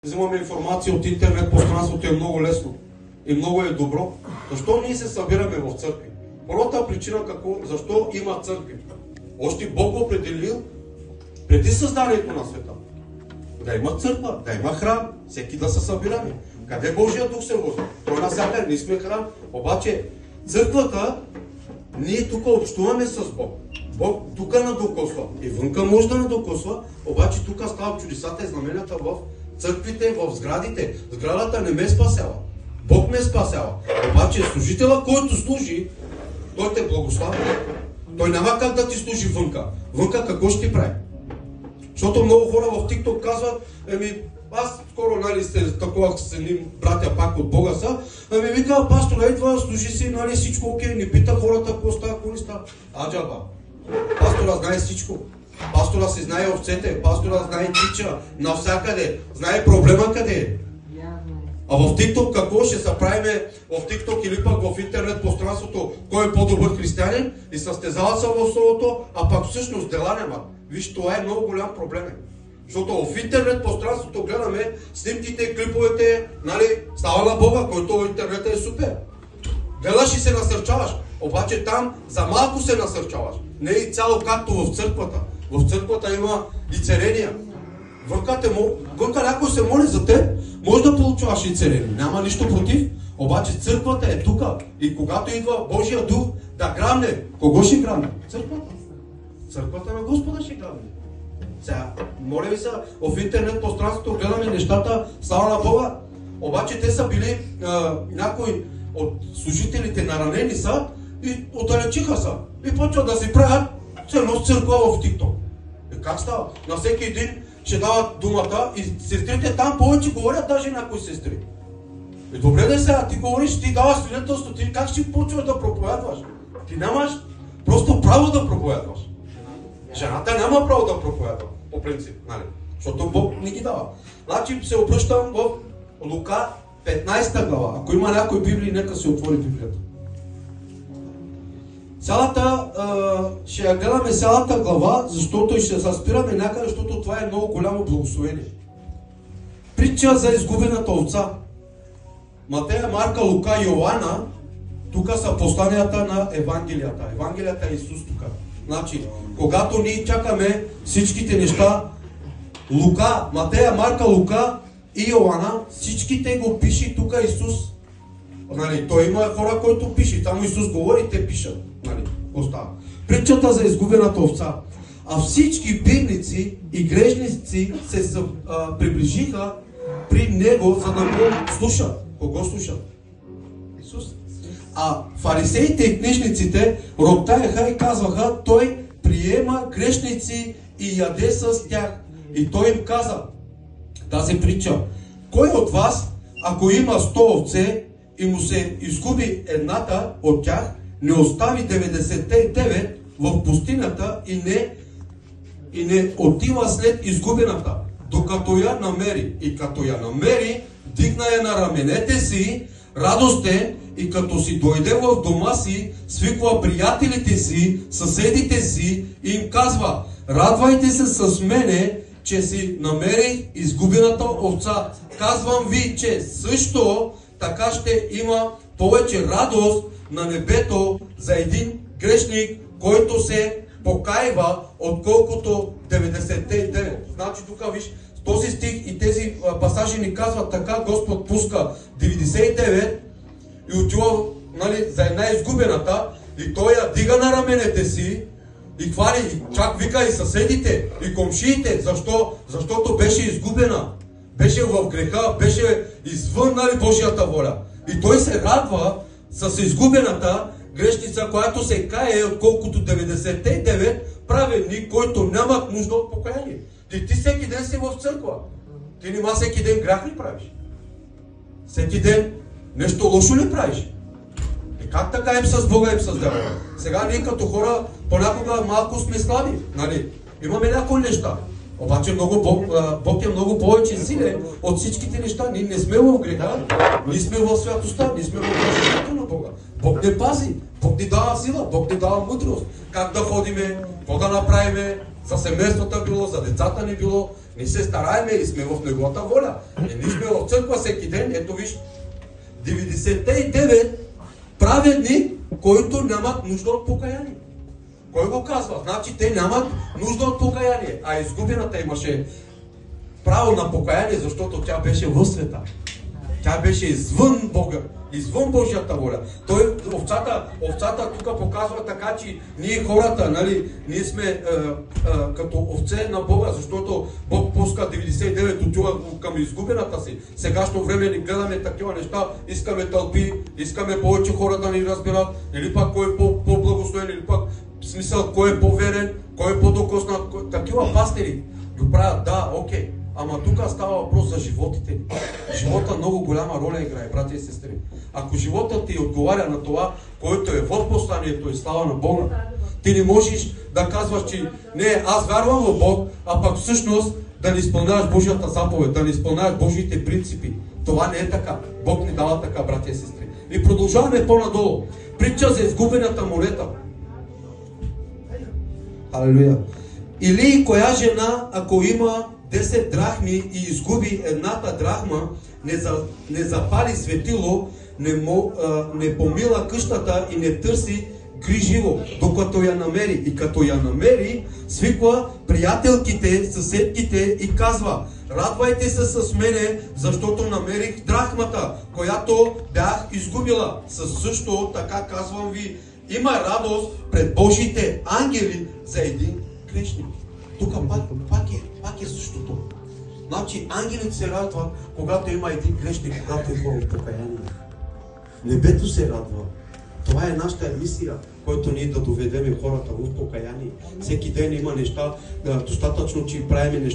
взимаме информация от интернет пространството е много лесно и много е добро. Защо ние се събираме в църкви? Първата причина защо има църкви? Още Бог го определил преди създанието на света. Да има църква, да има храм, всеки да се събираме. Къде Божия дух се вози? Той насякъде, ние сме храм. Обаче църквата, ние тук общуваме с Бог. Бог тук надокосва. И вънка може да надокосва, обаче тук стават чудесата и знаменията в църквите, в сградите. Сградата не ме спасява. Бог ме спасява. Обаче служителя, който служи, той те благославя. Той няма как да ти служи вънка. Вънка какво ще ти прави? Защото много хора в TikTok казват, аз скоро, такова с едни братя пак от Бога са, вика, пастора идва, служи си, всичко окей, не пита хората какво става, какво не става. Аджаба, пастора знае всичко. Пастора си знае овцете, пастора знае тича, навсякъде, знае проблема къде е. А в TikTok какво ще се правиме в TikTok или пък в интернет пространството, кой е по-добър християнин и състезава се в словото, а пък всъщност дела няма. Виж, това е много голям проблем. Защото в интернет пространството гледаме снимките, клиповете, слава на Бога, който в интернета е супер. Гледаш и се насърчаваш, обаче там за малко се насърчаваш. Не е цяло както в църквата. В църквата има и царения. Вънка някой се моли за теб, може да получаваш и царение. Няма нищо против, обаче църквата е тук. И когато идва Божия дух да грабне, кого ще грабне? Църквата. Църквата на Господа ще грабне. Сега, моля ви се, в интернет пространството гледаме нещата, слава на Бога. Обаче те са били, някои от служителите наранени са и отдалечиха са. И почват да си правят църно църква в TikTok. И как става? На всеки един ще дават думата и сестрите там повече говорят, даже някои сестри. И добре да сега, ти говориш, ти даваш свидетелство, ти как ще почваш да проповядваш? Ти нямаш просто право да проповядваш. Жената няма право да проповядва, по принцип, нали? Защото Бог не ги дава. Значи се обръщам в Лука 15 глава. Ако има някой Библии, нека се отвори Библията. Ще я гледаме цялата глава, защото ще се спираме някъде, защото това е много голямо благословение. Притча за изгубената овца. Матея, Марка, Лука и Йоанна, тук са посланията на Евангелията. Евангелията е Исус тук. Значи, когато ние чакаме всичките неща, Лука, Матея, Марка, Лука и Йоанна, всичките го пише тук Исус. Той има хора, които пише. Там Исус говори, те пишат. Остава. Притчата за изгубената овца. А всички бедници и грешници се приближиха при него, за да го слушат. Кого слушат? Исус. А фарисеите и книжниците роптаеха и казваха, той приема грешници и яде с тях. И той им каза тази притча. Кой от вас, ако има 100 овце и му се изгуби едната от тях, не остави 99 в пустинята и не отива след изгубената, докато я намери. И като я намери, дигна я на раменете си, радостен, и като си дойде в дома си, свиква приятелите си, съседите си и им казва, радвайте се с мене, че си намерих изгубената овца. Казвам ви, че също така ще има повече радост на небето за един грешник, който се покайва, отколкото 99. Значи тук виж, този стих и тези пасажи ни казват така, Господ пуска 99 и отива за една изгубената и той я дига на раменете си и хвали, и чак вика и съседите, и комшиите. Защо? Защото беше изгубена. Беше в греха, беше извън Божията воля. И той се радва с изгубената грешница, която се кае, отколкото 99 праведни, който нямат нужда от покаяние. Ти всеки ден си в църква. Ти нима всеки ден грях ли правиш? Всеки ден нещо лошо ли правиш? И как така им с Бога, им с дявола? Сега ние като хора понякога малко сме слаби. Имаме някои неща. Обаче Бог е много повече силен от всичките неща. Ние не сме в греха, ние сме в святостта, ние сме в святостта на Бога. Бог не пази, Бог ни дава сила, Бог ни дава мъдрост. Как да ходиме, какво да направиме, за семействата било, за децата ни било, Ние се стараеме и сме в неговата воля. Ние сме в църква всеки ден. Ето виж, 99 праведни, които нямат нужда от покаяние. Кой го казва? Значи те нямат нужда от покаяние. А изгубената имаше право на покаяние, защото тя беше в света. Тя беше извън Бога, извън Божията воля. Овцата тук показва така, че ние хората, нали, ние сме като овце на Бога, защото Бог пуска 99 отива към изгубената си. Сегашно време ни гледаме такива неща, искаме тълпи, искаме повече хора да ни разбират, или пак кой е по-благословен, или пак в смисъл кой е по-верен, кой е по-докоснат. Такива пастири го правят, да, окей. Ама тук става въпрос за животите. Живота много голяма роля играе, братя и сестри. Ако животът ти отговаря на това, което е в посланието и слава на Бога, ти не можеш да казваш, че не, аз вярвам в Бог, а пък всъщност да не изпълняваш Божията заповед, да не изпълняваш Божиите принципи. Това не е така. Бог ни дава така, братя и сестри. И продължаваме по-надолу. Притча за изгубената монета. Алелуя. Или коя жена, ако има 10 драхми и изгуби едната драхма, не запали светило, не помила къщата и не търси гриживо, докато я намери. И като я намери, свиква приятелките, съседките и казва: радвайте се с мене, защото намерих драхмата, която бях изгубила. Също така казвам ви, има радост пред Божите ангели за един грешник. Тук пак е същото. Значи ангелите се радват, когато има един грешник, когато е хора в покаяние. Небето се радва. Това е нашата мисия, която ние да доведем хората в покаяние. Всеки ден има неща, достатъчно, че правим неща.